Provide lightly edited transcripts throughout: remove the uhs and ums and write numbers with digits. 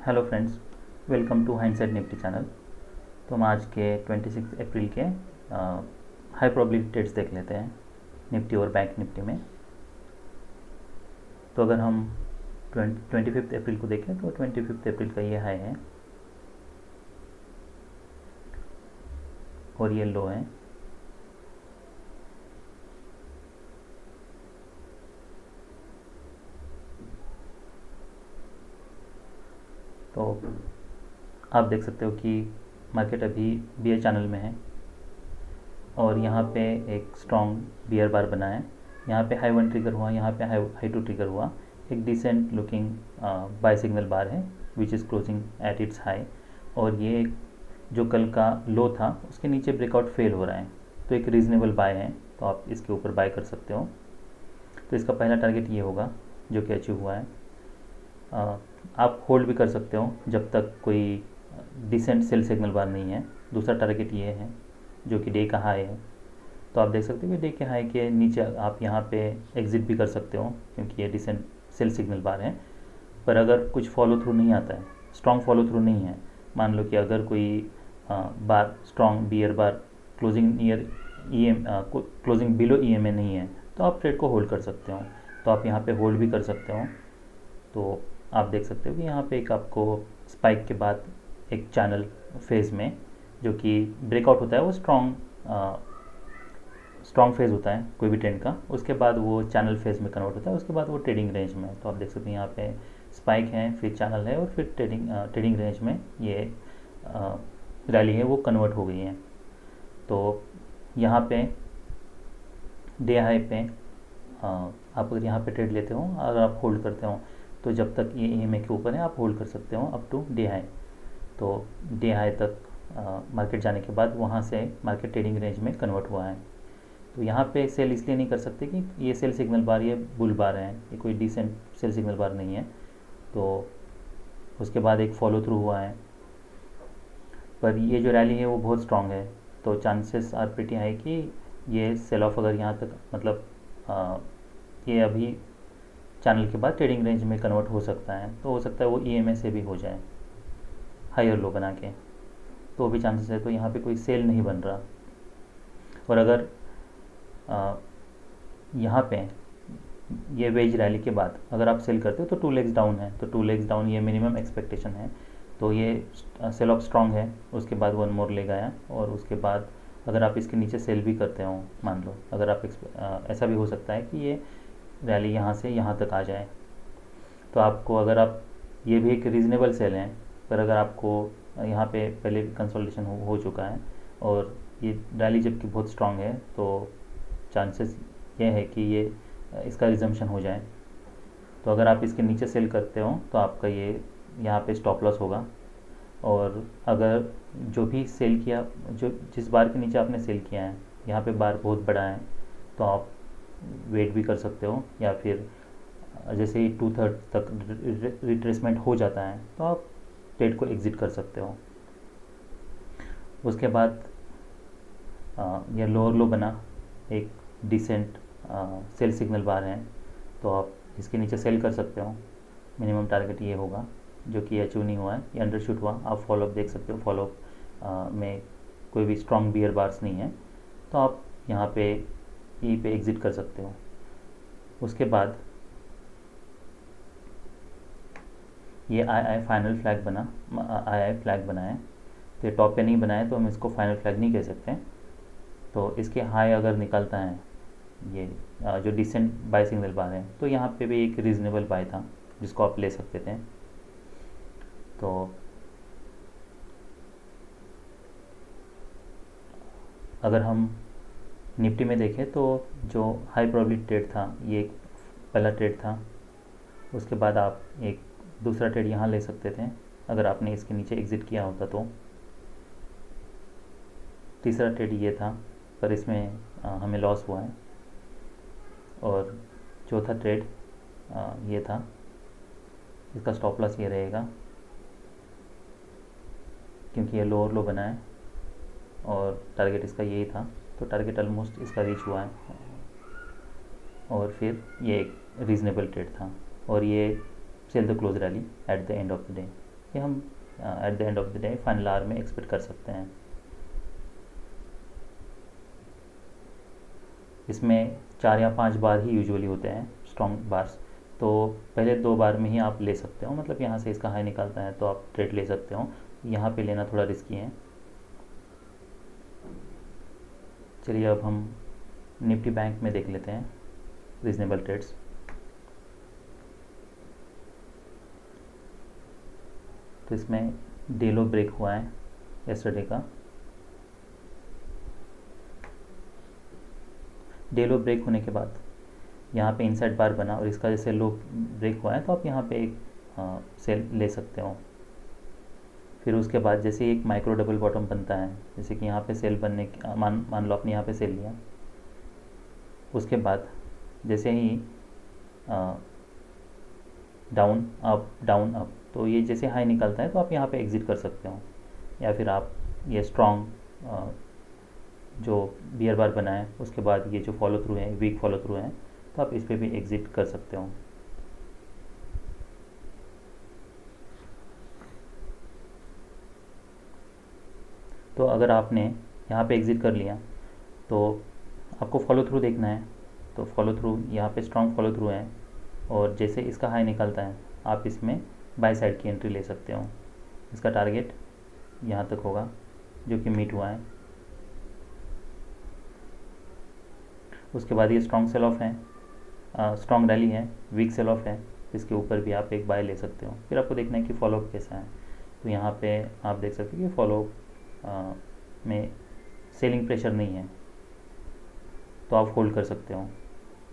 Hello friends, welcome to hindsight Nifty channel. तो हम आज के 26 अप्रैल के हाई प्रोबेबिलिटी ट्रेड्स देख लेते हैं निफ्टी और बैंक निफ्टी में। तो अगर हम 25 अप्रैल को देखें तो 25 अप्रैल का ये हाई है और ये लो है। तो आप देख सकते हो कि मार्केट अभी बियर चैनल में है और यहाँ पे एक स्ट्रॉन्ग बियर बार बना है। यहाँ पे हाई वन ट्रिगर हुआ, यहाँ पे हाई टू ट्रिगर हुआ। एक डिसेंट लुकिंग बाय सिग्नल बार है which is closing at its high. और ये जो कल का लो था उसके नीचे ब्रेकआउट फेल हो रहा है, तो एक रीज़नेबल बाय है, तो आप इसके ऊपर बाय कर सकते हो। तो इसका पहला टारगेट ये होगा जो कि अचीव हुआ है। आप होल्ड भी कर सकते हो जब तक कोई डिसेंट सेल सिग्नल बार नहीं है। दूसरा टारगेट ये है जो कि डे का हाई है। तो आप देख सकते हो कि डे के हाई के नीचे आप यहाँ पे एग्ज़िट भी कर सकते हो क्योंकि ये डिसेंट सेल सिग्नल बार है। पर अगर कुछ फॉलो थ्रू नहीं आता है, स्ट्रॉन्ग फॉलो थ्रू नहीं है, मान लो कि अगर कोई bar strong bear bar closing near closing below EMA नहीं है, तो आप ट्रेड को होल्ड कर सकते हो। तो आप यहाँ पे होल्ड भी कर सकते हो। तो आप देख सकते हो कि यहाँ पे एक आपको स्पाइक के बाद एक चैनल फेज़ में जो कि ब्रेकआउट होता है, वो स्ट्रॉन्ग फेज़ होता है कोई भी ट्रेंड का, उसके बाद वो चैनल फेज़ में कन्वर्ट होता है, उसके बाद वो ट्रेडिंग रेंज में। तो आप देख सकते हैं यहाँ पे स्पाइक है, फिर चैनल है और फिर ट्रेडिंग रेंज में ये रैली है वो कन्वर्ट हो गई है। तो यहाँ पे डे हाई पे आप अगर यहाँ पे ट्रेड लेते हो और आप होल्ड करते हो तो जब तक ये ईएमए के ऊपर है आप होल्ड कर सकते हो अप टू डे हाई। तो डे हाई तक मार्केट जाने के बाद वहाँ से मार्केट ट्रेडिंग रेंज में कन्वर्ट हुआ है। तो यहाँ पे सेल इसलिए नहीं कर सकते कि ये सेल सिग्नल बार, ये बुल बार है, ये कोई डिसेंट सेल सिग्नल बार नहीं है। तो उसके बाद एक फॉलो थ्रू हुआ है, पर ये जो रैली है वो बहुत स्ट्रांग है। तो चांसेस आर प्रीटी हाई कि ये सेल ऑफ अगर यहाँ तक मतलब ये अभी चैनल के बाद ट्रेडिंग रेंज में कन्वर्ट हो सकता है। तो हो सकता है वो ईएमए से भी हो जाए हाई और लो बना के, तो भी चांसेस है। तो यहाँ पे कोई सेल नहीं बन रहा। और अगर यहाँ पे ये वेज रैली के बाद अगर आप सेल करते हो तो 2 लेग्स डाउन है, तो 2 लेग्स डाउन ये मिनिमम एक्सपेक्टेशन है। तो ये सेल ऑफ स्ट्रॉन्ग है, उसके बाद वन मोर लेग आया और उसके बाद अगर आप इसके नीचे सेल भी करते हो, मान लो अगर आप ऐसा भी हो सकता है कि ये रैली यहाँ से यहाँ तक आ जाए, तो आपको अगर आप ये भी एक रीज़नेबल सेल है, पर अगर आपको यहाँ पे पहले भी कंसोलिडेशन हो चुका है और ये रैली जबकि बहुत स्ट्रांग है, तो चांसेस ये है कि ये इसका रिजम्पशन हो जाए। तो अगर आप इसके नीचे सेल करते हो तो आपका ये यहाँ पे स्टॉप लॉस होगा। और अगर जो भी सेल किया, जो जिस बार के नीचे आपने सेल किया है, यहाँ पे बार बहुत बड़ा है, तो आप वेट भी कर सकते हो, या फिर जैसे ही 2/3 तक रिट्रेसमेंट हो जाता है तो आप ट्रेड को एग्ज़िट कर सकते हो। उसके बाद यह लोअर लो बना, एक डिसेंट सेल सिग्नल बार है, तो आप इसके नीचे सेल कर सकते हो। मिनिमम टारगेट ये होगा जो कि अचीव नहीं हुआ है, ये अंडरशूट हुआ। आप फॉलोअप देख सकते हो, फॉलोअप में कोई भी स्ट्रॉन्ग बियर बार्स नहीं है, तो आप यहाँ पे ई पे एग्ज़िट कर सकते हो। उसके बाद ये आई फाइनल फ्लैग बना, आई फ्लैग बना है, तो ये टॉप पे नहीं बनाया तो हम इसको फाइनल फ्लैग नहीं कह सकते। तो इसके हाई अगर निकलता है ये जो डिसेंट बाय सिग्नल बार है, तो यहाँ पे भी एक रीज़नेबल बाय था जिसको आप ले सकते थे। तो अगर हम निफ्टी में देखें तो जो हाई प्रोबेबिलिटी ट्रेड था ये एक पहला ट्रेड था। उसके बाद आप एक दूसरा ट्रेड यहाँ ले सकते थे अगर आपने इसके नीचे एग्ज़िट किया होता तो। तीसरा ट्रेड ये था, पर इसमें हमें लॉस हुआ है। और चौथा ट्रेड ये था, इसका स्टॉप लॉस ये रहेगा क्योंकि ये लोअर लो बना है और टारगेट इसका यही था, तो टारगेट ऑलमोस्ट इसका रीच हुआ है। और फिर ये एक रीज़नेबल ट्रेड था और ये sell the close rally at the end of the day. ये हम at the end of the day final hour में एक्सपेक्ट कर सकते हैं। इसमें 4 या 5 बार ही यूजुअली होते हैं स्ट्रॉन्ग बार्स, तो पहले 2 बार में ही आप ले सकते हो, मतलब यहाँ से इसका हाई निकालता है तो आप ट्रेड ले सकते हो। यहाँ पे लेना थोड़ा रिस्की है। चलिए अब हम निफ्टी बैंक में देख लेते हैं रीजनेबल ट्रेड्स। तो इसमें डे लो ब्रेक हुआ है यस्टरडे का। डे लो ब्रेक होने के बाद यहाँ पे इनसाइड बार बना और इसका जैसे लो ब्रेक हुआ है तो आप यहाँ पे एक सेल ले सकते हो। फिर उसके बाद जैसे एक माइक्रो डबल बॉटम बनता है, जैसे कि यहाँ पे सेल बनने की मान लो आपने यहाँ पे सेल लिया, उसके बाद जैसे ही डाउन अप तो ये जैसे हाई निकलता है तो आप यहाँ पे एग्ज़िट कर सकते हो। या फिर आप ये स्ट्रॉन्ग जो बियर बार बना है उसके बाद ये जो फॉलो थ्रू है, वीक फॉलो थ्रू है, तो आप इस पर भी एग्ज़िट कर सकते हो। तो अगर आपने यहाँ पे एग्ज़िट कर लिया तो आपको फॉलो थ्रू देखना है। तो फॉलो थ्रू यहाँ पे स्ट्रॉन्ग फॉलो थ्रू है और जैसे इसका हाई निकलता है आप इसमें बाय साइड की एंट्री ले सकते हो। इसका टारगेट यहाँ तक होगा जो कि मीट हुआ है। उसके बाद ये स्ट्रॉन्ग सेल ऑफ है, स्ट्रॉन्ग रैली है, वीक सेल ऑफ है, इसके ऊपर भी आप एक बाय ले सकते हो। फिर आपको देखना है कि फॉलोअप कैसा है। तो यहाँ पे आप देख सकते हो कि फॉलोअप में सेलिंग प्रेशर नहीं है तो आप होल्ड कर सकते हो।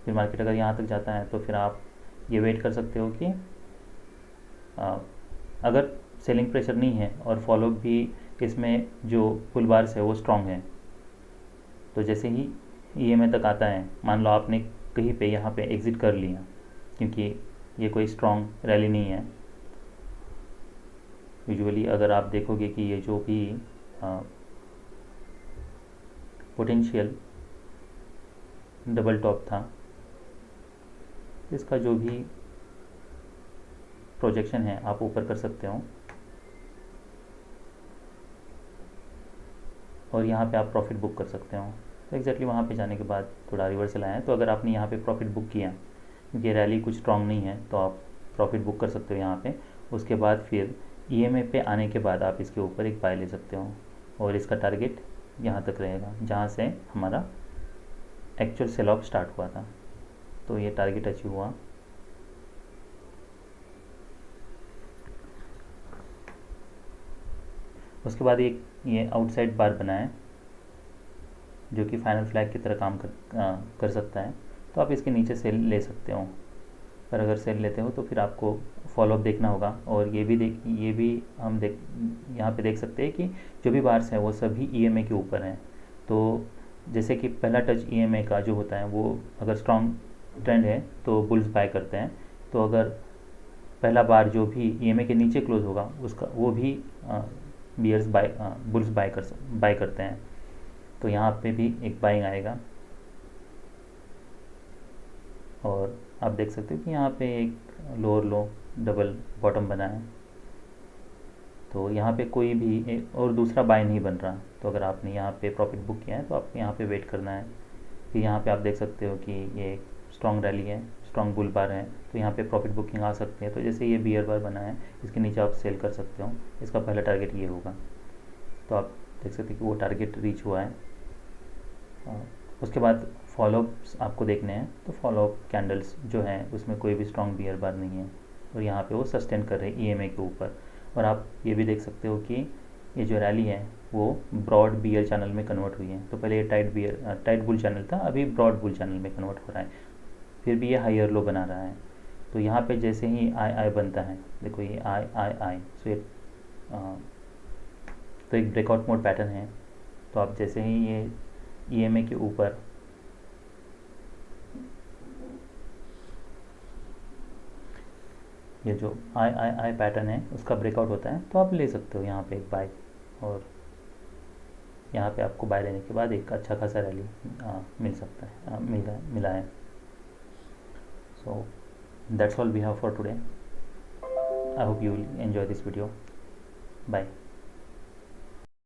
फिर मार्केट अगर यहाँ तक जाता है तो फिर आप ये वेट कर सकते हो कि अगर सेलिंग प्रेशर नहीं है और फॉलोअप भी इसमें जो पुल बार्स है वो स्ट्रॉन्ग है, तो जैसे ही ईएमए तक आता है, मान लो आपने कहीं पे यहाँ पे एग्ज़िट कर लिया क्योंकि ये कोई स्ट्रॉन्ग रैली नहीं है। यूजुअली अगर आप देखोगे कि ये जो भी पोटेंशियल डबल टॉप था, इसका जो भी प्रोजेक्शन है आप ऊपर कर सकते हो और यहाँ पे आप प्रॉफिट बुक कर सकते हो। तो एग्जैक्टली वहाँ पे जाने के बाद थोड़ा रिवर्सल आया है, तो अगर आपने यहाँ पे प्रॉफिट बुक किया क्योंकि रैली कुछ स्ट्रॉन्ग नहीं है तो आप प्रॉफिट बुक कर सकते हो यहाँ पे। उसके बाद फिर ईएमए पे आने के बाद आप इसके ऊपर एक बाय ले सकते हो और इसका टारगेट यहाँ तक रहेगा जहाँ से हमारा एक्चुअल सेल ऑफ स्टार्ट हुआ था। तो ये टारगेट अचीव हुआ। उसके बाद ये आउटसाइड बार बना है जो कि फाइनल फ्लैग की तरह काम कर सकता है, तो आप इसके नीचे सेल ले सकते हो। पर अगर सेल लेते हो तो फिर आपको फॉलोअप देखना होगा और ये भी हम यहाँ पे देख सकते हैं कि जो भी बार्स हैं वो सभी ईएमए के ऊपर हैं। तो जैसे कि पहला टच ईएमए का जो होता है वो अगर स्ट्रॉन्ग ट्रेंड है तो बुल्स बाय करते हैं, तो अगर पहला बार जो भी ईएमए के नीचे क्लोज होगा उसका वो भी बियर्स बुल्स बाय करते हैं। तो यहाँ पे भी एक बाइंग आएगा और आप देख सकते हो कि यहाँ पे एक लोअर लो डबल बॉटम बना है। तो यहाँ पे कोई भी और दूसरा बाय नहीं बन रहा। तो अगर आपने यहाँ पे प्रॉफिट बुक किया है तो आप यहाँ पे वेट करना है। फिर यहाँ पे आप देख सकते हो कि ये स्ट्रॉन्ग रैली है, स्ट्रॉन्ग बुल बार है, तो यहाँ पे प्रॉफिट बुकिंग आ सकती है। तो जैसे ये बियर बार बना है इसके नीचे आप सेल कर सकते हो। इसका पहला टारगेट ये होगा। तो आप देख सकते हो कि वो टारगेट रीच हुआ है। उसके बाद फॉलोअप्स आपको देखने हैं। तो फॉलोअप कैंडल्स जो हैं उसमें कोई भी स्ट्रॉन्ग बियर बार नहीं है और यहाँ पे वो सस्टेन कर रहे हैं ईएमए के ऊपर। और आप ये भी देख सकते हो कि ये जो रैली है वो ब्रॉड बियर चैनल में कन्वर्ट हुई है। तो पहले ये टाइट बुल चैनल था, अभी ब्रॉड बुल चैनल में कन्वर्ट हो रहा है। फिर भी ये हायर लो बना रहा है। तो यहाँ पे जैसे ही आई बनता है, देखो ये आई सो ये तो एक ब्रेकआउट मोड पैटर्न है। तो आप जैसे ही ये ईएमए के ऊपर ये जो आई पैटर्न है उसका ब्रेकआउट होता है तो आप ले सकते हो यहाँ पे एक बाय। और यहाँ पे आपको बाय लेने के बाद एक अच्छा खासा रैली मिल सकता है, मिला है। So that's all we have for today. I hope you will enjoy this video. Bye.